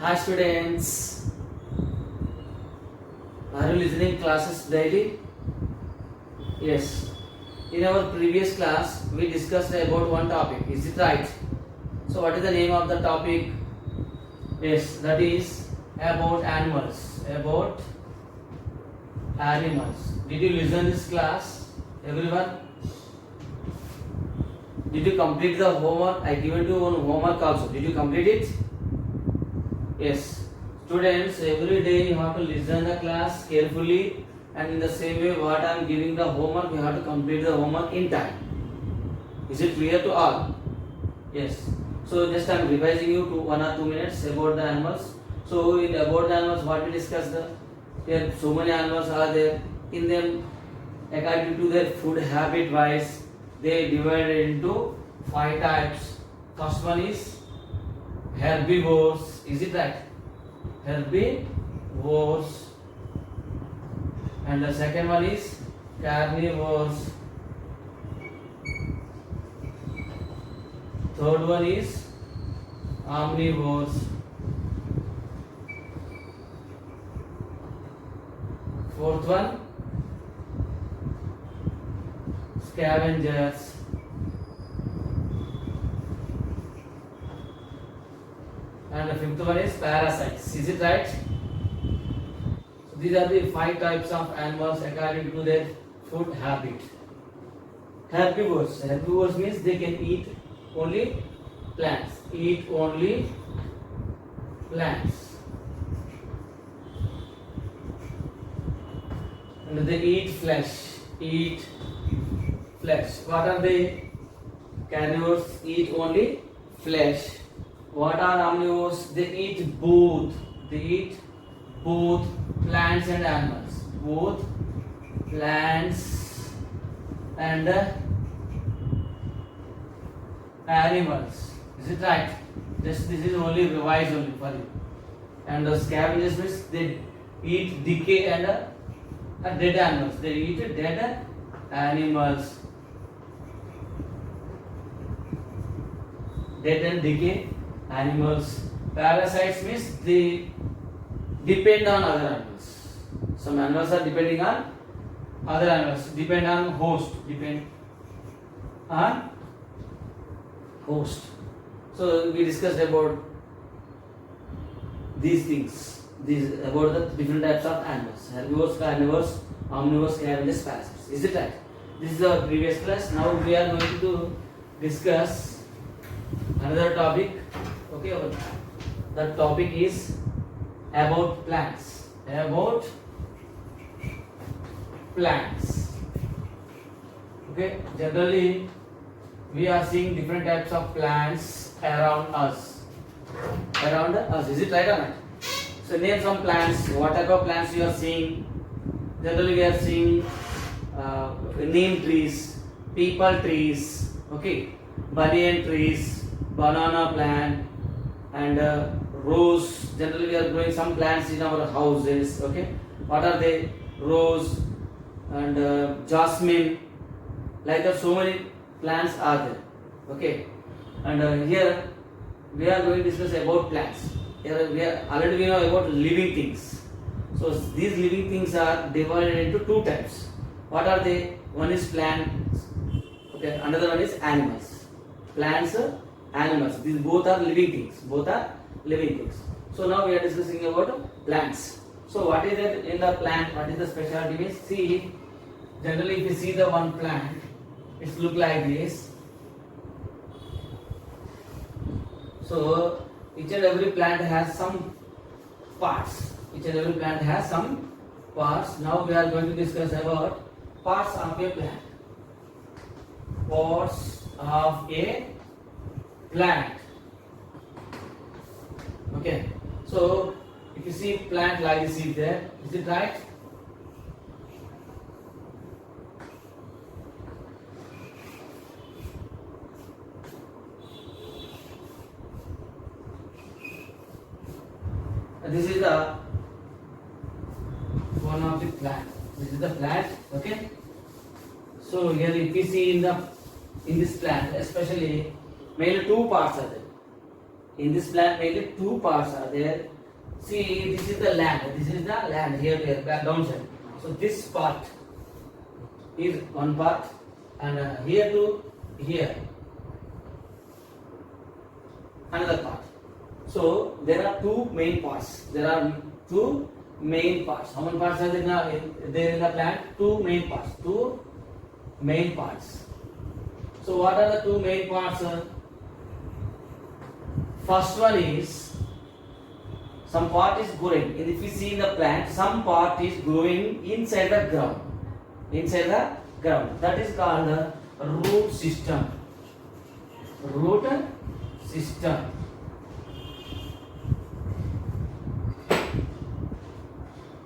Hi students, are you listening classes daily? Yes. In our previous class, we discussed about one topic. Is it right? So, what is the name of the topic? Yes, that is about animals. About animals. Did you listen this class, everyone? Did you complete the homework? I given you one homework also. Did you complete it? Yes. Students, every day you have to listen the class carefully, and in the same way what I am giving the homework, you have to complete the homework in time. Is it clear to all? Yes. So just I am revising you to 1 or 2 minutes about the animals. So in about the animals, what we discussed, here so many animals are there. In them, according to their food habit wise, they divided into 5 types. First one is herbivores. Is it right? Herbivores. And the second one is carnivores. Third one is omnivores. Fourth one, scavengers. And the fifth one is parasites. Is it right? So these are the 5 types of animals according to their food habit. Herbivores. Herbivores means they can eat only plants. Eat only plants. And they eat flesh. Eat flesh. What are they? Carnivores eat only flesh. What are omnivores? They eat both. They eat both plants and animals. Both plants and animals. Is it right? This is only revised only for you. And the scavengers means they eat decay and dead animals. They eat dead animals. Dead and decay animals. Parasites means they depend on other animals. Some animals are depending on other animals. Depend on host. Depend on host. So we discussed about these things. These about the different types of animals. Herbivores, carnivores, omnivores, scavengers, parasites. Is it right? This is our previous class. Now we are going to discuss another topic. Okay, the topic is about plants. About plants. Okay, generally we are seeing different types of plants around us. Around us, is it right or not? So name some plants. What type of plants you are seeing? Generally we are seeing neem trees, peepal trees, okay, banyan trees, banana plant, and rose. Generally we are growing some plants in our houses. Okay, what are they? Rose and jasmine. Like that, so many plants are there. Okay, and here we are going to discuss about plants. Here we know about living things. So these living things are divided into 2 types. What are they? One is plants. Okay, another one is animals. Plants, animals. These both are living things. Both are living things. So now we are discussing about plants. So what is it in the plant? What is the specialty? Means see, generally if you see the one plant, it look like this. So each and every plant has some parts. Each and every plant has some parts. Now we are going to discuss about parts of a plant. Parts of a plant. Okay. So if you see plant like this is there, is it right? This is the one of the plant. This is the plant. Okay. So here if we see in this plant, especially mainly 2 parts are there. In this plant mainly two parts are there. See, this is the land. This is the land here, back downside. So this part is one part, and here to here another part. So there are two main parts. There are two main parts. How many parts are there in the plant? Two main parts. Two main parts. So what are the two main parts? First one is some part is growing. If you see in the plant, some part is growing inside the ground. Inside the ground. That is called the root system. Root system.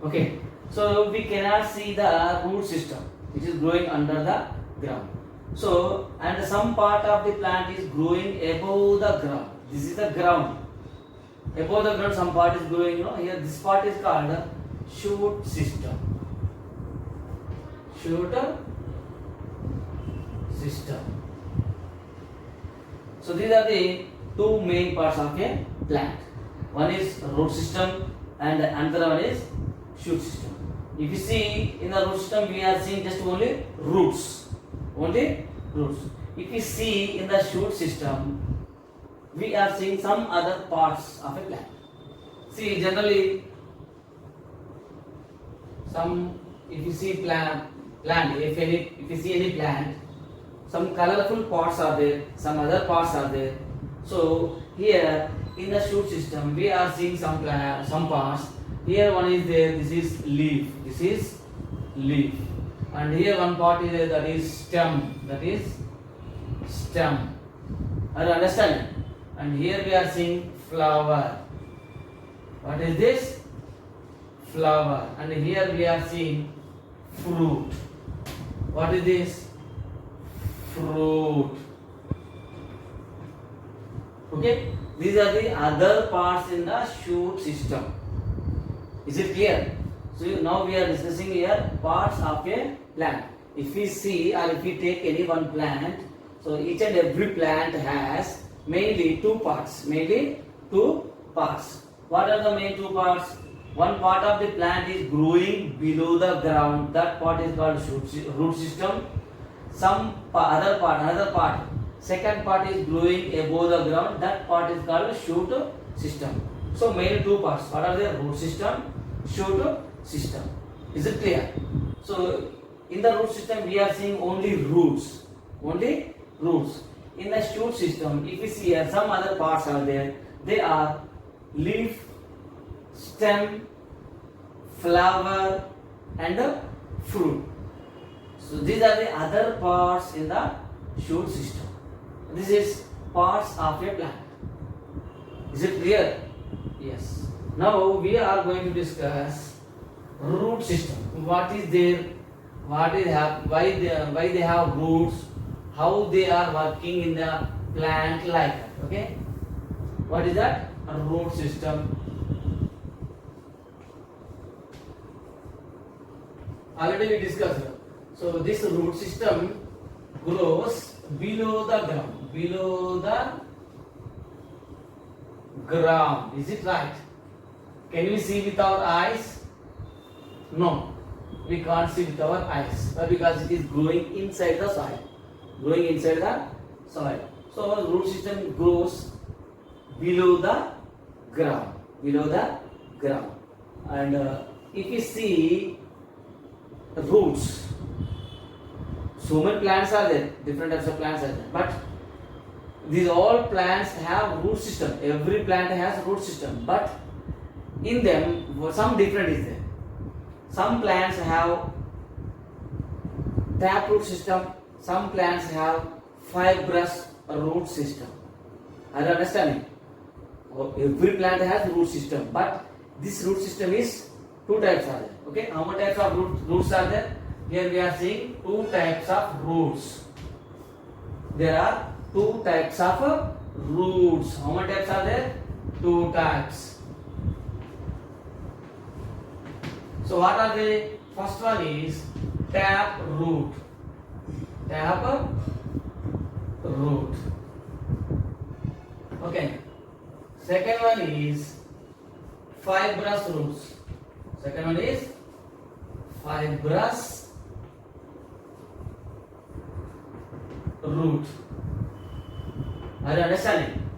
Okay. So we cannot see the root system which is growing under the ground. So, and some part of the plant is growing above the ground. This is the ground. Above the ground, some part is growing. Here this part is called the shoot system. Shoot system. So these are the two main parts of a plant. One is root system, and another one is shoot system. If you see in the root system, we are seeing just only roots. Only roots. If you see in the shoot system, we are seeing some other parts of a plant. See, generally, if you see plant, if you see any plant, some colorful parts are there, some other parts are there. So here in the shoot system, we are seeing some parts. Here one is there. This is leaf. This is leaf. And here one part is there, that is stem. That is stem. Are you understanding? And here we are seeing flower. What is this? Flower. And here we are seeing fruit. What is this? Fruit. Okay? These are the other parts in the shoot system. Is it clear? So now we are discussing here parts of a plant. If we see, or if we take any one plant, so each and every plant has mainly two parts. Mainly two parts. What are the main two parts? One part of the plant is growing below the ground. That part is called root system. Another part. Second part is growing above the ground. That part is called shoot system. So mainly two parts. What are the root system, shoot system? Is it clear? So in the root system, we are seeing only roots. Only roots. In the shoot system, if you see here, some other parts are there. They are leaf, stem, flower, and fruit. So these are the other parts in the shoot system. This is parts of a plant. Is it clear? Yes. Now we are going to discuss root system. What is there? Why they have roots? How they are working in the plant like that. Okay. What is that? A root system. Already we discussed. So this root system grows below the ground. Below the ground. Is it right? Can we see with our eyes? No. We can't see with our eyes. Because it is growing inside the soil. Growing inside the soil. So our root system grows below the ground. Below the ground. And if you see roots, so many plants are there, different types of plants are there, but these all plants have root system. Every plant has root system, but in them some different is there. Some plants have tap root system, some plants have fibrous root system. Are you understanding? Every plant has root system, but this root system is two types are there. Okay, how many types of roots are there? Here we are seeing two types of roots. There are two types of roots. How many types are there? Two types. So what are they? First one is tap root. Tap root. Okay. Second one is fibrous roots. Second one is fibrous root. Are you understanding?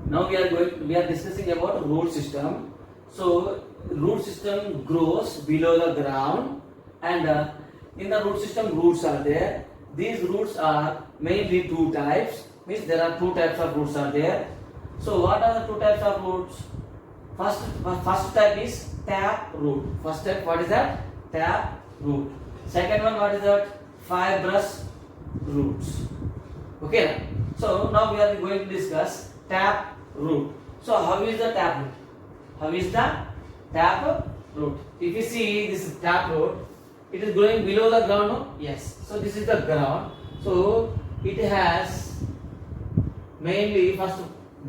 Now we are discussing about root system. So root system grows below the ground, and in the root system roots are there. These roots are mainly two types. Means there are two types of roots are there. So what are the two types of roots? First type is tap root. First type, what is that? Tap root. Second one, what is that? Fibrous roots. Okay. So now we are going to discuss tap root. So how is the tap root? How is the tap root? If you see this tap root, it is growing below the ground. No? Yes. So this is the ground. So it has mainly first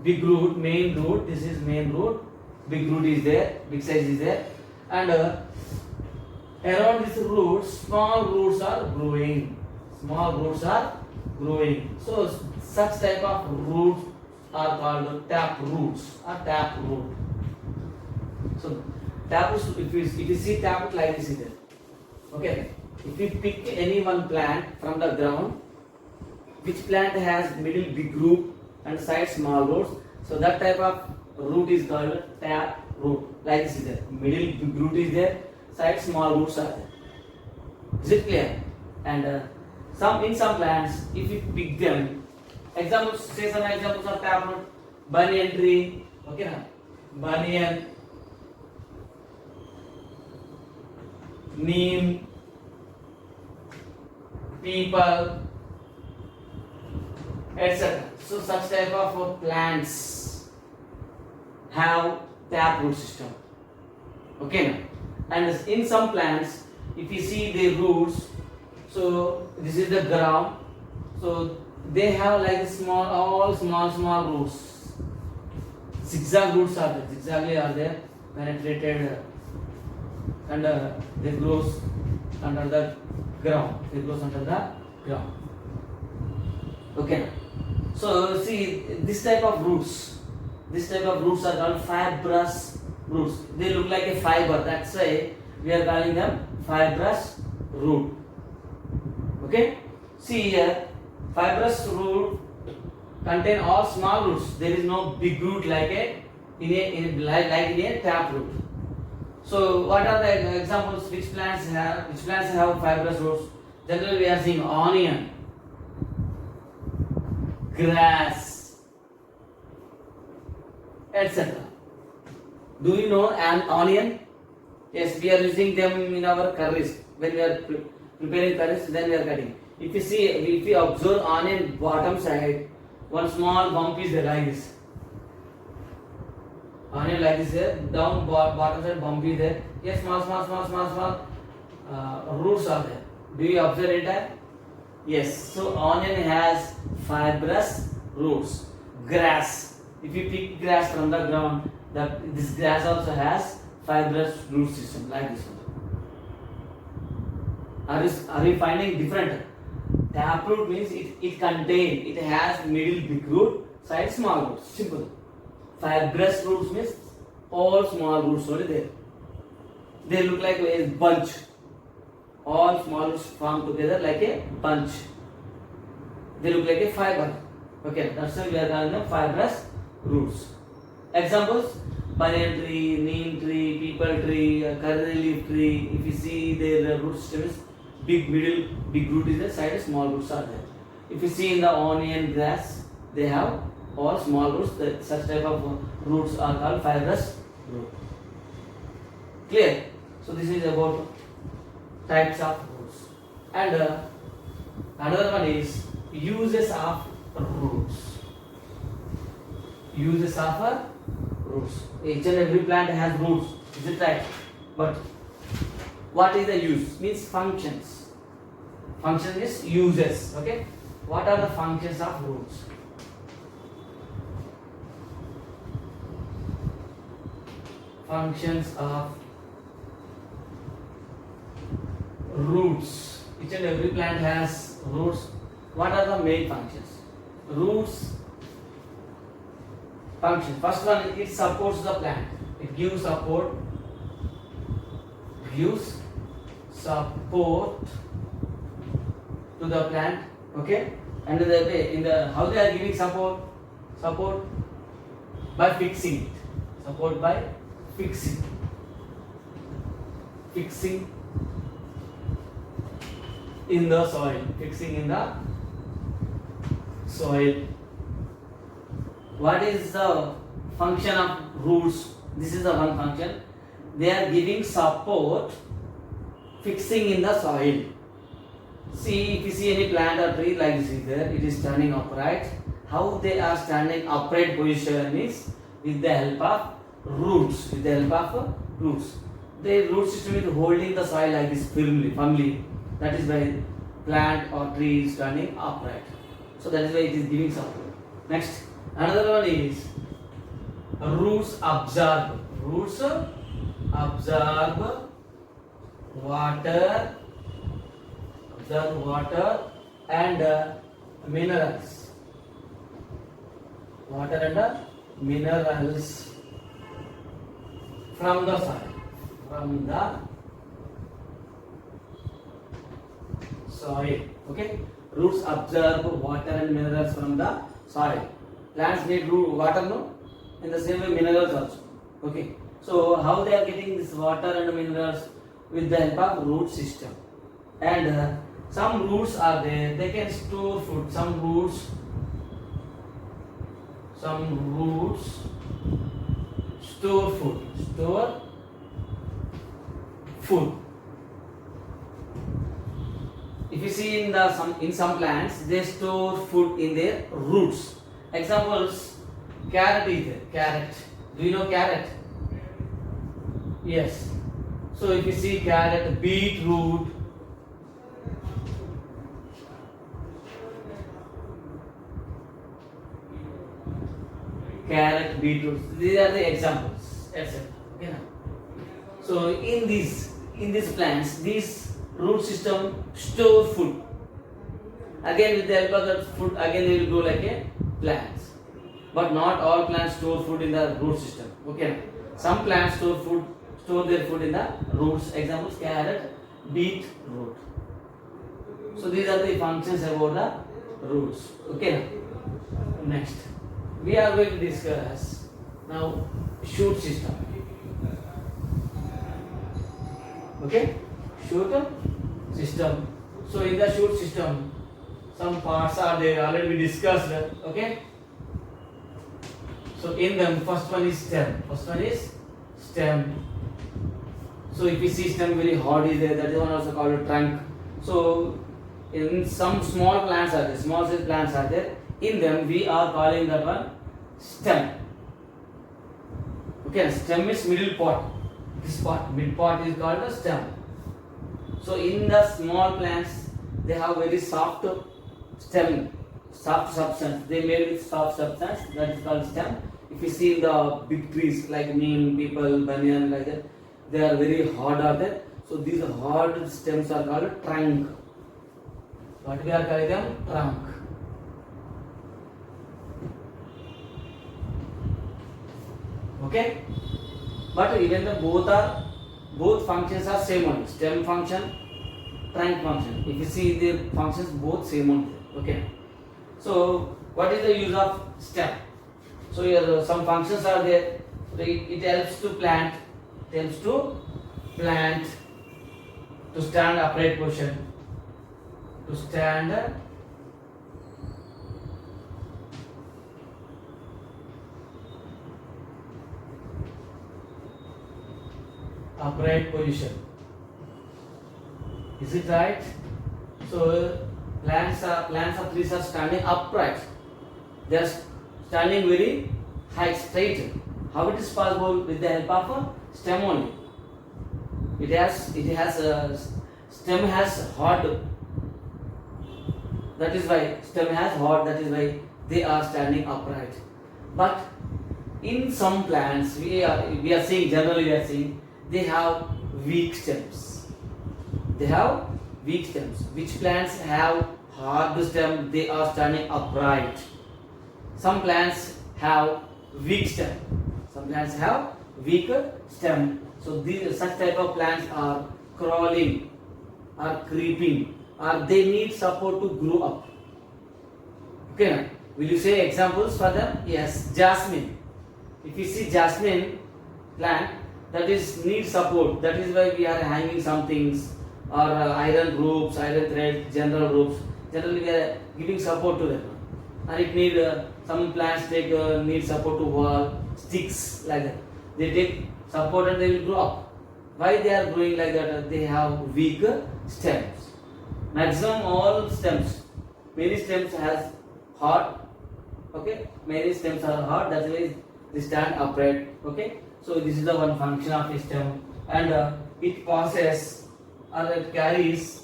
big root, main root. This is main root. Big root is there. Big size is there, and around these roots, small roots are growing. Small roots are growing. So such type of roots are called tap roots or tap root. So tap roots, if you see tap root like this is there. Okay. If you pick any one plant from the ground, which plant has middle big root and side small roots, so that type of root is called tap root. Like this is there. Middle big root is there, side small roots are there. Is it clear? And in some plants, if you pick them, examples, say some examples of tap root, banyan tree, okay na? Banyan, neem, people, etc. So such type of plants have tap root system. Okay now? And in some plants, if you see the roots, so this is the ground, so they have like small roots. Zigzag roots are there, zigzagly are there, penetrated, and they grows under the ground. They grows under the ground. Okay. So see this type of roots. This type of roots are called fibrous roots. They look like a fiber. That's why we are calling them fibrous root. Okay. See here, fibrous root contain all small roots. There is no big root like in a tap root. So what are the examples? Which plants have fibrous roots? Generally we are seeing onion, grass, etc. Do you know an onion? Yes, we are using them in our curries. When we are preparing curries, then we are cutting. If you observe onion bottom side, one small bump is there like this. Onion like this here, down bottom side bump is there. Yes, small roots are there. Do you observe it? Yes. So onion has fibrous roots. Grass. If you pick grass from the ground, this grass also has fibrous root system like this one. Are you finding different? Taproot means it has middle big root, side small roots. Simple. Fibrous roots means all small roots only there. They look like a bunch. All small roots form together like a bunch. They look like a fiber. Okay, that's why we are calling them fibrous roots. Examples: banyan tree, neem tree, people tree, curry leaf tree. If you see their root system is big root is there, side small roots are there. If you see in the onion grass, they have all small roots. Such type of roots are called fibrous root. Clear? So this is about types of roots. And another one is uses of roots. Uses of roots. Each and every plant has roots. Is it right? But what is the use? Means functions. Function is uses. Okay. What are the functions of roots? Functions of roots. Each and every plant has roots. What are the main functions? Roots function. First one, it supports the plant. It gives support. Gives support to the plant. Okay. And in the how they are giving support? Support by fixing it. Support by fixing. Fixing in the soil. Fixing in the soil. What is the function of roots? This is the one function. They are giving support, fixing in the soil. See, if you see any plant or tree like this is there, it is standing upright. How they are standing upright position is with the help of roots. With the help of roots. The root system is holding the soil like this firmly. That is why plant or tree is standing upright. So that is why it is giving support. Next, another one is roots absorb. Roots absorb water and minerals. Water and minerals from the soil. From the soil. Okay. Roots absorb water and minerals from the soil. Plants need water, no? In the same way, minerals also. Okay. So how they are getting this water and minerals? With the help of root system. And some roots are there. They can store food. Some roots store food. Store food. If you see in some plants, they store food in their roots. Examples: carrot is there. Carrot. Do you know carrot? Yes. So if you see carrot, beetroot, these are the examples, etc. Okay. So in these plants, this root system store food. Again, with the help of that food, again they will grow like a plants. But not all plants store food in the root system. Okay. Some plants store their food in the roots. Examples: carrot, beetroot. So these are the functions about the roots. Okay. Next, we are going to discuss now shoot system. Okay, shoot system. So in the shoot system, some parts are there. Already we discussed. Okay. So in them, first one is stem. So if you see stem very hard is there, that is one also called a trunk. So in some small plants are there, small size plants are there. In them we are calling that one stem. Okay, stem is middle part. This part, mid part is called the stem. So in the small plants, they have very soft stem, soft substance. They made with soft substance, that is called stem. If you see the big trees like neem, people, banyan, like that, they are very hard are there. So these hard stems are called trunk. What we are calling them? Trunk. Okay. But even the both functions are same only. Stem function, trunk function. If you see the functions both same only. Okay. So what is the use of stem? So here some functions are there. So it helps to plant. It helps to plant to stand upright position. To stand upright position. Is it right? So plants of trees are standing upright. They are standing very high, straight. How it is possible? With the help of a stem only. Stem has hard. That is why stem has hard. That is why they are standing upright. But in some plants, we are seeing they have weak stems. They have weak stems. Which plants have hard stem? They are standing upright. Some plants have weak stem. Some plants have weak stem. So these such type of plants are crawling, are creeping, or they need support to grow up. Okay, will you say examples for them? Yes, jasmine. If you see jasmine plant, that is need support. That is why we are hanging some things or iron ropes, iron thread, general ropes. Generally, we are giving support to them. And it need some plants take need support to wall, sticks like that. They take support and they will grow up. Why they are growing like that? They have weak stems. Maximum all stems, many stems has hard. Okay, many stems are hard. That's why they stand upright. Okay, so this is the one function of a stem, and it passes or it carries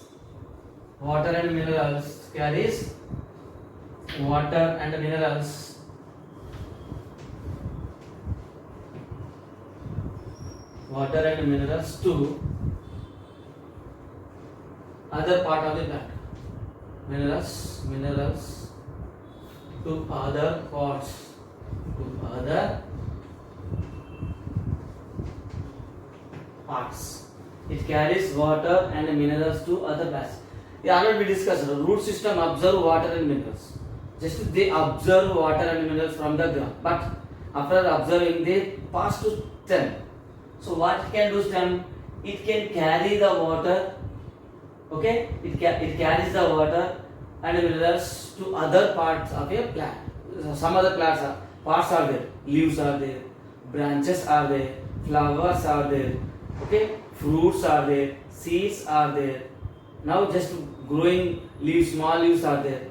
water and minerals. Carries water and minerals to other part of the plant. Minerals to other parts, It carries water and minerals to other plants. Yeah, already we discussed. Root system absorb water and minerals. Just they absorb water and minerals from the ground, but after observing they pass to stem. So what can do stem? It can carry the water. Okay, it carries the water and minerals to other parts of a plant. Some other plants are parts are there. Leaves are there, branches are there, flowers are there. Okay, fruits are there, seeds are there. Now just growing leaves, small leaves are there.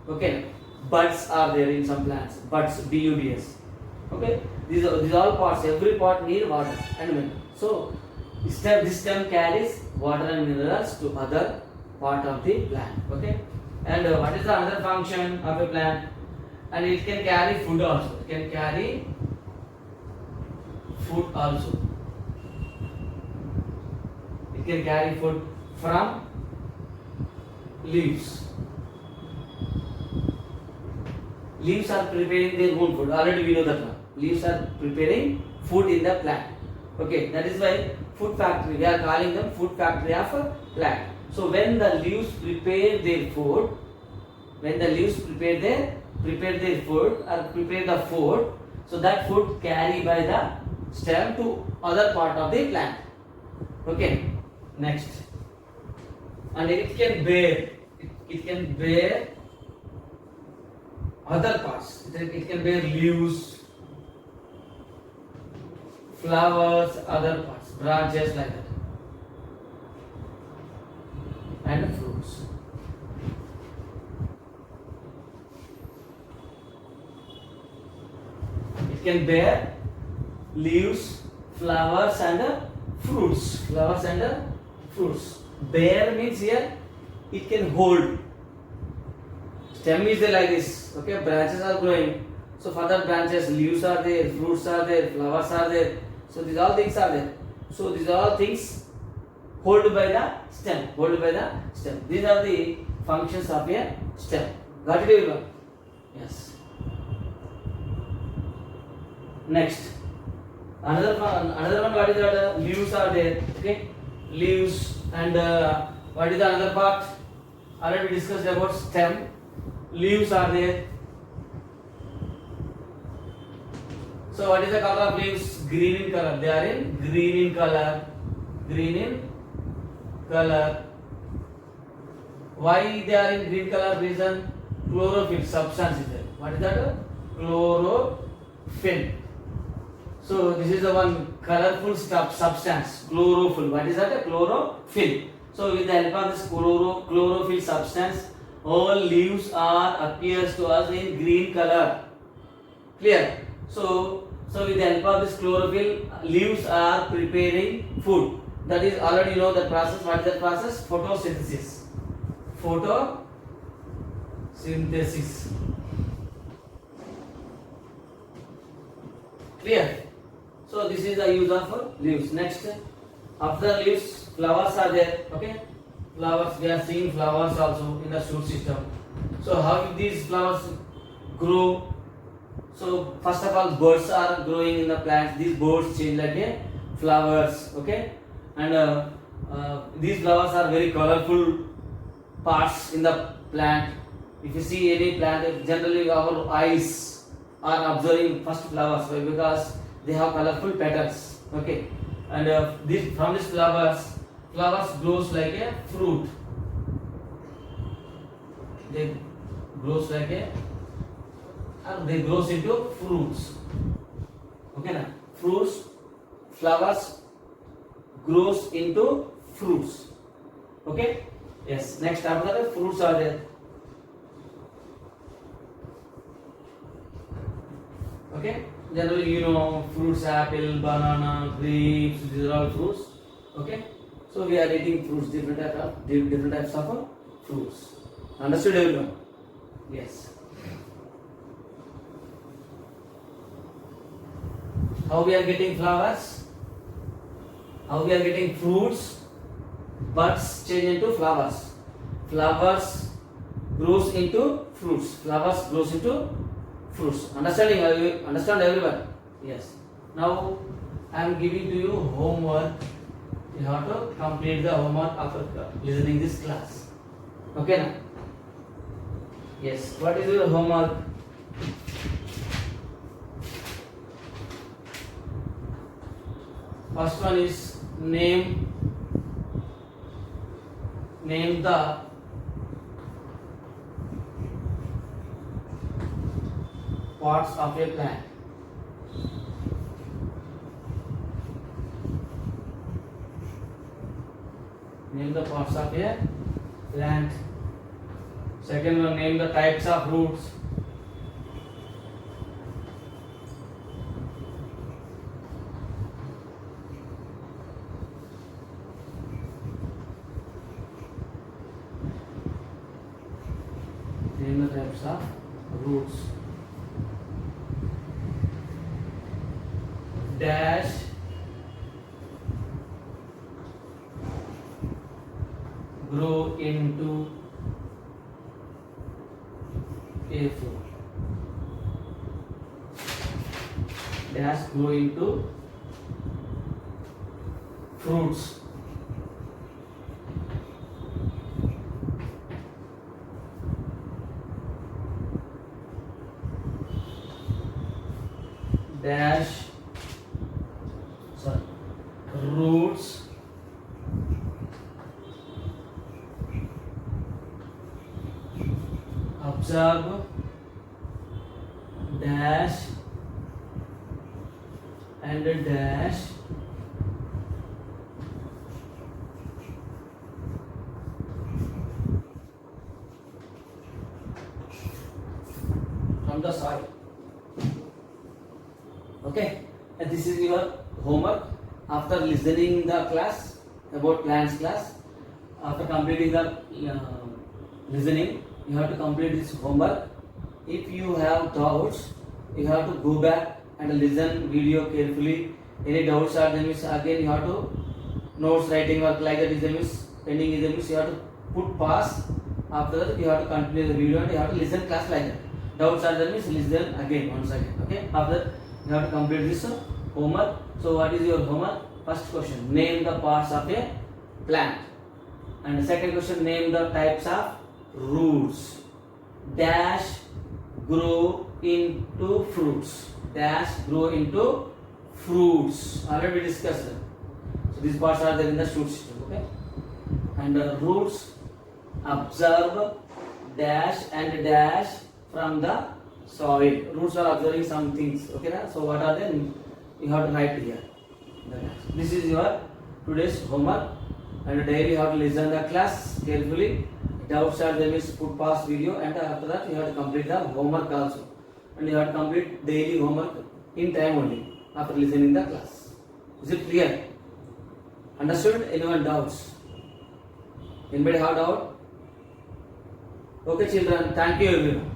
Okay, buds are there in some plants. Buds, buds. Okay, these all parts. Every part need water and mineral. So this stem carries water and minerals to other part of the plant. Okay, and what is the other function of a plant? And it can carry food also. It can carry food also. It can carry food from leaves. Leaves are preparing their own food. Already we know that one. Leaves are preparing food in the plant. Okay, that is why food factory. We are calling them food factory of a plant. So when the leaves prepare their food, prepare their food or prepare the food, so that food carry by the stem to other part of the plant. Okay, next, and it can bear other parts. It can bear leaves, flowers, other parts, branches like that, and fruits. It can bear leaves, flowers and fruits. Bear means here it can hold. Stem is there like this. Okay, branches are growing. So further branches, leaves are there, fruits are there, flowers are there. So these all things are there. So these are all things hold by the stem. These are the functions of a stem. Got it, everyone? Yes. Next, another one. What is that? Leaves are there. Okay, leaves and what is the another part? Already we discussed about stem. Leaves are there. So what is the color of leaves? Green in color. They are in green in color. Why they are in green color? Reason, chlorophyll substance is there. What is that? Chlorophyll. So this is the one colorful substance, chlorophyll. What is that? Chlorophyll. So with the help of this chlorophyll substance, all leaves appears to us in green color. Clear? So with the help of this chlorophyll, leaves are preparing food. That is already you know the process. What is that process? Photosynthesis. Clear? So this is the use of leaves. Next, after leaves, flowers are there. Okay, flowers. We are seeing flowers also in the shoot system. So how these flowers grow? So first of all, birds are growing in the plants. These birds change like a flowers. Okay, and these flowers are very colorful parts in the plant. If you see any plant, generally our eyes are observing first flowers. Why? Because they have colorful petals. Okay, and from these flowers grows like a fruit. They grows like a, they grows into fruits. Okay, na? Fruits, flowers grows into fruits. Okay. Yes. Next, after that, fruits are there. Okay. Generally, you know, fruits: apple, banana, grapes. These are all fruits. Okay. So we are eating fruits, different types of fruits. Understood, everyone? Yes. How we are getting flowers? How we are getting fruits? Buds change into flowers. Flowers grows into fruits. Flowers grows into fruits. Understand everyone? Yes. Now I am giving to you homework. You have to complete the homework after listening this class. Okay, na? Yes. What is your homework? First one is name the parts of a plant. Name the parts of a plant. Second one, name the types of roots. Name the types of roots. Dash grow into a fruit. Dash grow into fruits. Dash roots observe dash and dash from the soil. Okay, and this is your homework. After listening the class about plants class, after completing the listening, you have to complete this homework. If you have doubts, you have to go back and listen video carefully. Any doubts are there, means again you have to notes writing work like that is there, means pending is there, means you have to put pause. After that you have to continue the video and you have to listen class like that. Doubts are there, means listen again once again. Okay. After you have to complete this homework. So what is your homework? First question, name the parts of a plant. And the second question, name the types of roots. Dash grow into fruits. Dash grow into fruits. Already we discussed them. So these parts are there in the shoot system. Okay. And the roots observe dash and dash from the soil. Roots are observing some things. Okay, na? So what are they? You have to write here. This is your today's homework, and daily you have to listen the class carefully. Doubts are there, means put pause video, and after that you have to complete the homework also, and you have to complete daily homework in time only after listening the class. Is it clear? Understood? Anyone doubts? Anybody have doubt? Okay, children. Thank you everyone.